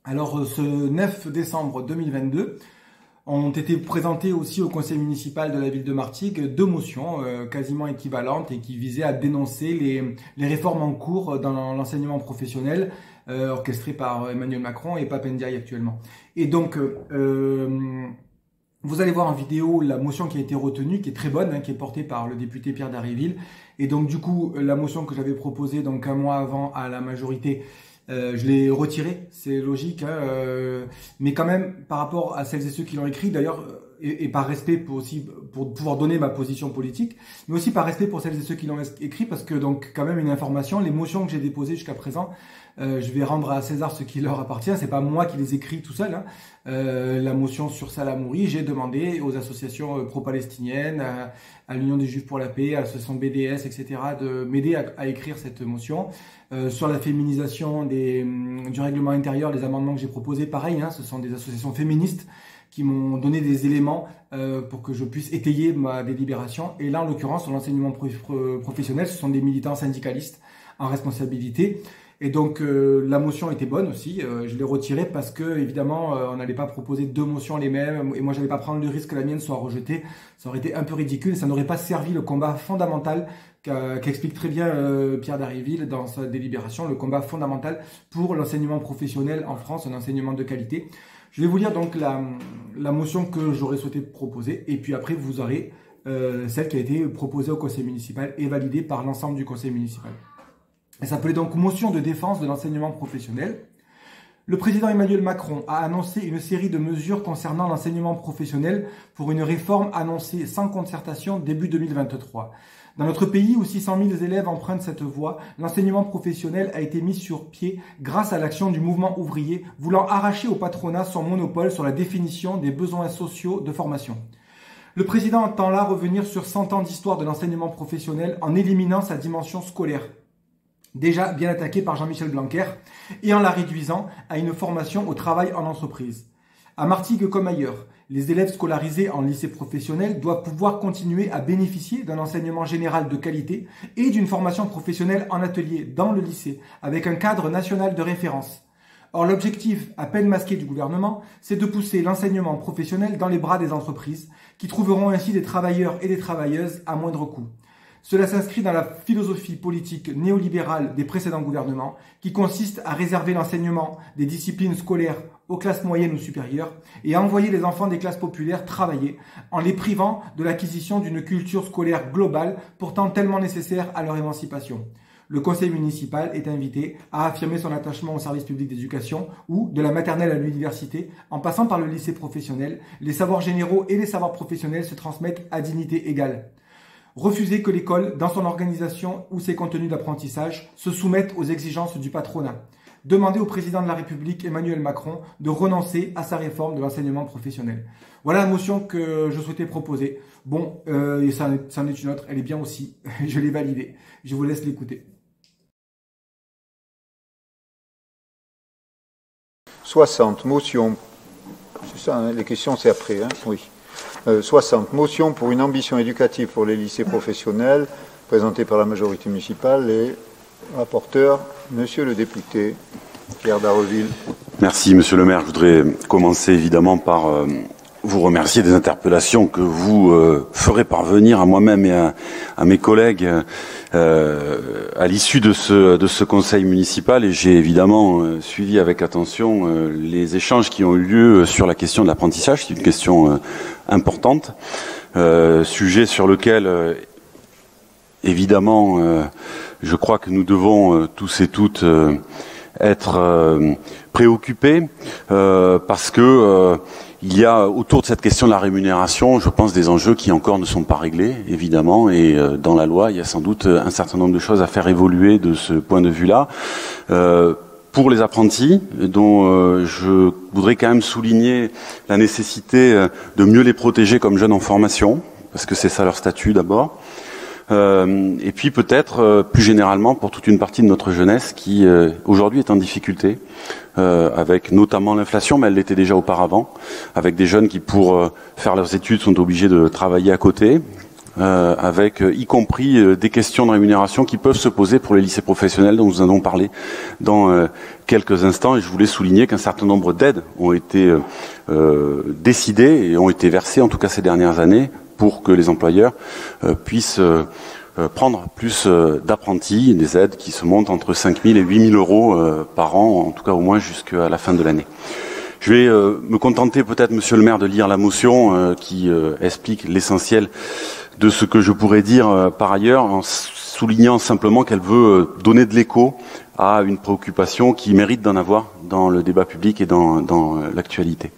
Alors, ce 9 décembre 2022, ont été présentées aussi au conseil municipal de la ville de Martigues deux motions quasiment équivalentes et qui visaient à dénoncer les réformes en cours dans l'enseignement professionnel orchestrées par Emmanuel Macron et Pape Ndiaye actuellement. Et donc, vous allez voir en vidéo la motion qui a été retenue, qui est très bonne, qui est portée par le député Pierre Dharréville. Et donc, du coup, la motion que j'avais proposée donc un mois avant à la majorité, je l'ai retirée, c'est logique, mais quand même, par rapport à celles et ceux qui l'ont écrit, d'ailleurs, et par respect pour pouvoir donner ma position politique, mais aussi par respect pour celles et ceux qui l'ont écrit, parce que donc quand même une information, les motions que j'ai déposées jusqu'à présent, je vais rendre à César ce qui leur appartient, c'est pas moi qui les écris tout seul. La motion sur Salah Hamouri, j'ai demandé aux associations pro-palestiniennes, à l'Union des Juifs pour la paix, à l'association BDS, etc., de m'aider à écrire cette motion. Sur la féminisation du règlement intérieur, les amendements que j'ai proposés, pareil, ce sont des associations féministes qui m'ont donné des éléments pour que je puisse étayer ma délibération. Et là, en l'occurrence, sur l'enseignement professionnel, ce sont des militants syndicalistes en responsabilité. Et donc, la motion était bonne aussi. Je l'ai retirée parce que, évidemment, on n'allait pas proposer deux motions les mêmes. Et moi, j'allais pas prendre le risque que la mienne soit rejetée. Ça aurait été un peu ridicule. Ça n'aurait pas servi le combat fondamental qu'explique très bien Pierre Dharréville dans sa délibération, le combat fondamental pour l'enseignement professionnel en France, un enseignement de qualité. Je vais vous lire donc la motion que j'aurais souhaité proposer. Et puis après, vous aurez celle qui a été proposée au conseil municipal et validée par l'ensemble du conseil municipal. Elle s'appelait donc motion de défense de l'enseignement professionnel. Le président Emmanuel Macron a annoncé une série de mesures concernant l'enseignement professionnel pour une réforme annoncée sans concertation début 2023. Dans notre pays où 600 000 élèves empruntent cette voie, l'enseignement professionnel a été mis sur pied grâce à l'action du mouvement ouvrier voulant arracher au patronat son monopole sur la définition des besoins sociaux de formation. Le président entend là revenir sur 100 ans d'histoire de l'enseignement professionnel en éliminant sa dimension scolaire, déjà bien attaquée par Jean-Michel Blanquer, et en la réduisant à une formation au travail en entreprise. À Martigues comme ailleurs, les élèves scolarisés en lycée professionnel doivent pouvoir continuer à bénéficier d'un enseignement général de qualité et d'une formation professionnelle en atelier dans le lycée, avec un cadre national de référence. Or, l'objectif à peine masqué du gouvernement, c'est de pousser l'enseignement professionnel dans les bras des entreprises, qui trouveront ainsi des travailleurs et des travailleuses à moindre coût. Cela s'inscrit dans la philosophie politique néolibérale des précédents gouvernements, qui consiste à réserver l'enseignement des disciplines scolaires aux classes moyennes ou supérieures et à envoyer les enfants des classes populaires travailler en les privant de l'acquisition d'une culture scolaire globale pourtant tellement nécessaire à leur émancipation. Le conseil municipal est invité à affirmer son attachement au service public d'éducation où, de la maternelle à l'université, en passant par le lycée professionnel, les savoirs généraux et les savoirs professionnels se transmettent à dignité égale. Refuser que l'école, dans son organisation ou ses contenus d'apprentissage, se soumette aux exigences du patronat. Demander au président de la République, Emmanuel Macron, de renoncer à sa réforme de l'enseignement professionnel. Voilà la motion que je souhaitais proposer. Bon, et ça en est une autre, elle est bien aussi. Je l'ai validée. Je vous laisse l'écouter. 60 motions. C'est ça, les questions c'est après, oui. 60 motions pour une ambition éducative pour les lycées professionnels, présentées par la majorité municipale et rapporteur, monsieur le député Pierre Dharréville. Merci monsieur le maire. Je voudrais commencer évidemment par vous remercier des interpellations que vous ferez parvenir à moi-même et à mes collègues à l'issue de ce conseil municipal, et j'ai évidemment suivi avec attention les échanges qui ont eu lieu sur la question de l'apprentissage. C'est une question importante, sujet sur lequel évidemment je crois que nous devons tous et toutes être préoccupés parce que il y a autour de cette question de la rémunération, je pense, des enjeux qui encore ne sont pas réglés, évidemment, et dans la loi, il y a sans doute un certain nombre de choses à faire évoluer de ce point de vue-là. Pour les apprentis, dont je voudrais quand même souligner la nécessité de mieux les protéger comme jeunes en formation, parce que c'est ça leur statut d'abord. Et puis peut-être plus généralement pour toute une partie de notre jeunesse qui aujourd'hui est en difficulté, avec notamment l'inflation, mais elle l'était déjà auparavant, avec des jeunes qui pour faire leurs études sont obligés de travailler à côté, avec y compris des questions de rémunération qui peuvent se poser pour les lycées professionnels dont nous allons parler dans quelques instants. Et je voulais souligner qu'un certain nombre d'aides ont été décidées et ont été versées, en tout cas ces dernières années, pour que les employeurs puissent prendre plus d'apprentis, des aides qui se montent entre 5 000 et 8 000 euros par an, en tout cas au moins jusqu'à la fin de l'année. Je vais me contenter peut-être, Monsieur le maire, de lire la motion qui explique l'essentiel de ce que je pourrais dire par ailleurs, en soulignant simplement qu'elle veut donner de l'écho à une préoccupation qui mérite d'en avoir dans le débat public et dans l'actualité.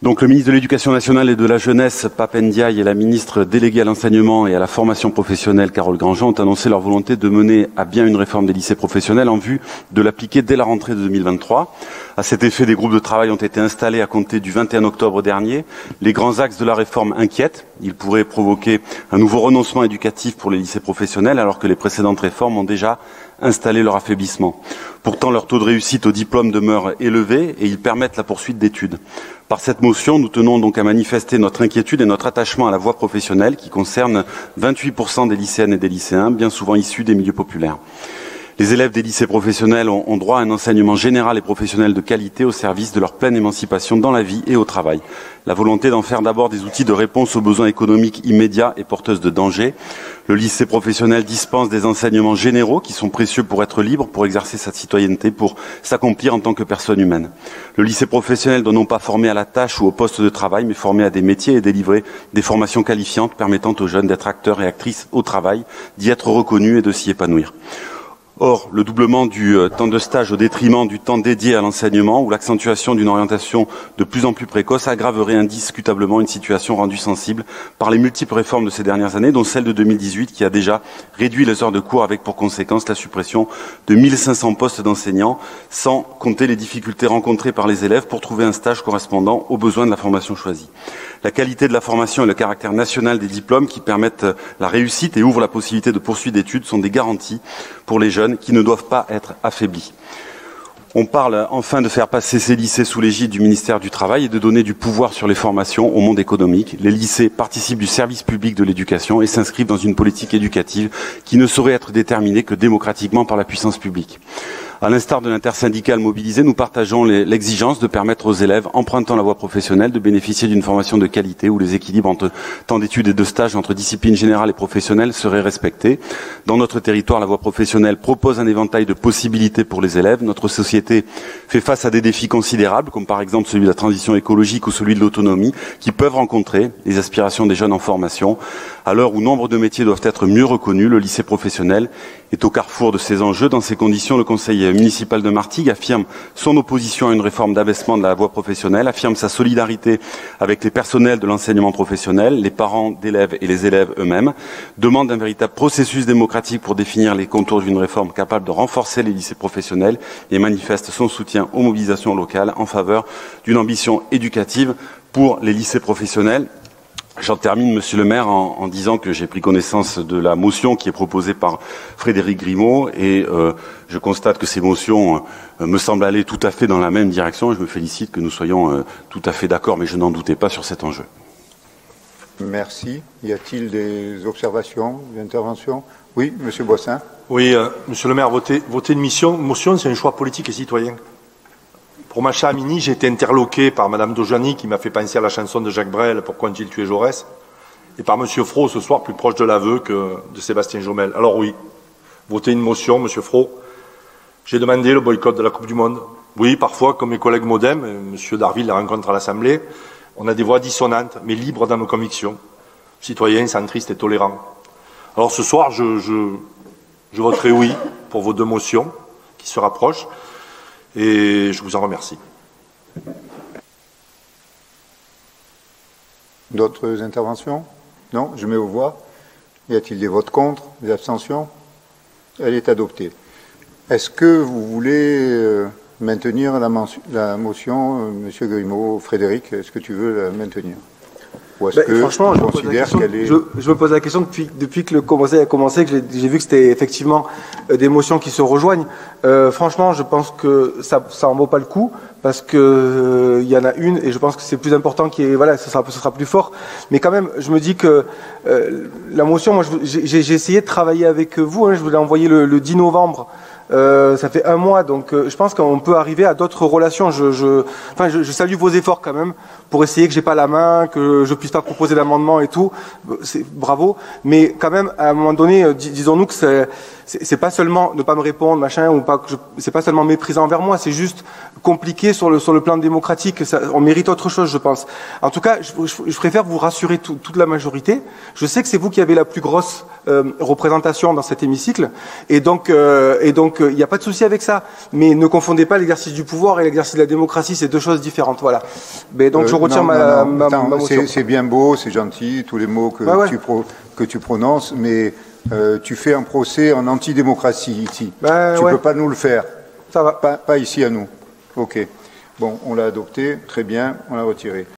Donc le ministre de l'Éducation nationale et de la jeunesse, Pape Ndiaye, et la ministre déléguée à l'enseignement et à la formation professionnelle, Carole Grandjean, ont annoncé leur volonté de mener à bien une réforme des lycées professionnels en vue de l'appliquer dès la rentrée de 2023. À cet effet, des groupes de travail ont été installés à compter du 21 octobre dernier. Les grands axes de la réforme inquiètent. Ils pourraient provoquer un nouveau renoncement éducatif pour les lycées professionnels, alors que les précédentes réformes ont déjà installé leur affaiblissement. Pourtant, leur taux de réussite au diplôme demeure élevé et ils permettent la poursuite d'études. Par cette motion, nous tenons donc à manifester notre inquiétude et notre attachement à la voie professionnelle qui concerne 28% des lycéennes et des lycéens, bien souvent issus des milieux populaires. Les élèves des lycées professionnels ont droit à un enseignement général et professionnel de qualité au service de leur pleine émancipation dans la vie et au travail. La volonté d'en faire d'abord des outils de réponse aux besoins économiques immédiats est porteuse de danger. Le lycée professionnel dispense des enseignements généraux qui sont précieux pour être libre, pour exercer sa citoyenneté, pour s'accomplir en tant que personne humaine. Le lycée professionnel doit non pas former à la tâche ou au poste de travail, mais former à des métiers et délivrer des formations qualifiantes permettant aux jeunes d'être acteurs et actrices au travail, d'y être reconnus et de s'y épanouir. Or, le doublement du temps de stage au détriment du temps dédié à l'enseignement ou l'accentuation d'une orientation de plus en plus précoce aggraverait indiscutablement une situation rendue sensible par les multiples réformes de ces dernières années, dont celle de 2018 qui a déjà réduit les heures de cours avec pour conséquence la suppression de 1500 postes d'enseignants, sans compter les difficultés rencontrées par les élèves pour trouver un stage correspondant aux besoins de la formation choisie. La qualité de la formation et le caractère national des diplômes qui permettent la réussite et ouvrent la possibilité de poursuite d'études sont des garanties pour les jeunes qui ne doivent pas être affaiblis. On parle enfin de faire passer ces lycées sous l'égide du ministère du Travail et de donner du pouvoir sur les formations au monde économique. Les lycées participent du service public de l'éducation et s'inscrivent dans une politique éducative qui ne saurait être déterminée que démocratiquement par la puissance publique. À l'instar de l'intersyndicale mobilisée, nous partageons l'exigence de permettre aux élèves empruntant la voie professionnelle de bénéficier d'une formation de qualité où les équilibres entre temps d'études et de stage entre disciplines générales et professionnelles seraient respectés. Dans notre territoire, la voie professionnelle propose un éventail de possibilités pour les élèves. Notre société fait face à des défis considérables, comme par exemple celui de la transition écologique ou celui de l'autonomie, qui peuvent rencontrer les aspirations des jeunes en formation. À l'heure où nombre de métiers doivent être mieux reconnus, le lycée professionnel est au carrefour de ces enjeux. Dans ces conditions, le conseil municipal de Martigues affirme son opposition à une réforme d'abaissement de la voie professionnelle, affirme sa solidarité avec les personnels de l'enseignement professionnel, les parents d'élèves et les élèves eux-mêmes, demande un véritable processus démocratique pour définir les contours d'une réforme capable de renforcer les lycées professionnels et manifeste son soutien aux mobilisations locales en faveur d'une ambition éducative pour les lycées professionnels. J'en termine, Monsieur le maire, en disant que j'ai pris connaissance de la motion qui est proposée par Frédéric Grimaud et je constate que ces motions me semblent aller tout à fait dans la même direction et je me félicite que nous soyons tout à fait d'accord, mais je n'en doutais pas sur cet enjeu. Merci. Y a-t-il des observations, des interventions? Oui, Monsieur Boissin. Oui, Monsieur le maire, voter une motion, c'est un choix politique et citoyen. Pour Macha Amini, j'ai été interloqué par Madame Dojani qui m'a fait penser à la chanson de Jacques Brel, Pourquoi ont-ils tué Jaurès, et par Monsieur Fro ce soir, plus proche de l'aveu que de Sébastien Jomel. Alors oui, voter une motion, Monsieur Fro. J'ai demandé le boycott de la Coupe du Monde. Oui, parfois, comme mes collègues Modem, Monsieur Darville la rencontre à l'Assemblée, on a des voix dissonantes, mais libres dans nos convictions, citoyens, centristes et tolérants. Alors ce soir, je voterai oui pour vos deux motions qui se rapprochent. Et je vous en remercie. D'autres interventions? Non, je mets aux voix. Y a-t-il des votes contre, des abstentions? Elle est adoptée. Est-ce que vous voulez maintenir la motion, Monsieur Grimaud, Frédéric, est-ce que tu veux la maintenir? Ou est-ce que franchement, on considère qu'elle est... je me pose la question depuis que le conseil a commencé, que j'ai vu que c'était effectivement des motions qui se rejoignent. Franchement, je pense que ça en vaut pas le coup, parce que il y en a une, et je pense que c'est plus important, voilà, ce sera plus fort. Mais quand même, je me dis que la motion, moi, j'ai essayé de travailler avec vous. Hein, je vous l'ai envoyé le 10 novembre. Ça fait un mois, donc je pense qu'on peut arriver à d'autres relations. Je salue vos efforts quand même pour essayer que j'ai pas la main, que je puisse pas proposer d'amendement et tout. C'est bravo, mais quand même à un moment donné, disons-nous que c'est pas seulement ne pas me répondre, machin, ou pas, c'est pas seulement méprisant envers moi, c'est juste compliqué sur le plan démocratique. On mérite autre chose, je pense. En tout cas, je préfère vous rassurer toute la majorité. Je sais que c'est vous qui avez la plus grosse représentation dans cet hémicycle, et donc il n'y a pas de souci avec ça. Mais ne confondez pas l'exercice du pouvoir et l'exercice de la démocratie, c'est deux choses différentes. Voilà. Mais donc je retire ma motion. C'est bien beau, c'est gentil, tous les mots que tu prononces, mais tu fais un procès en antidémocratie ici. Tu peux pas nous le faire. Ça va. Pas ici à nous. Ok. Bon, on l'a adopté, très bien, on l'a retiré.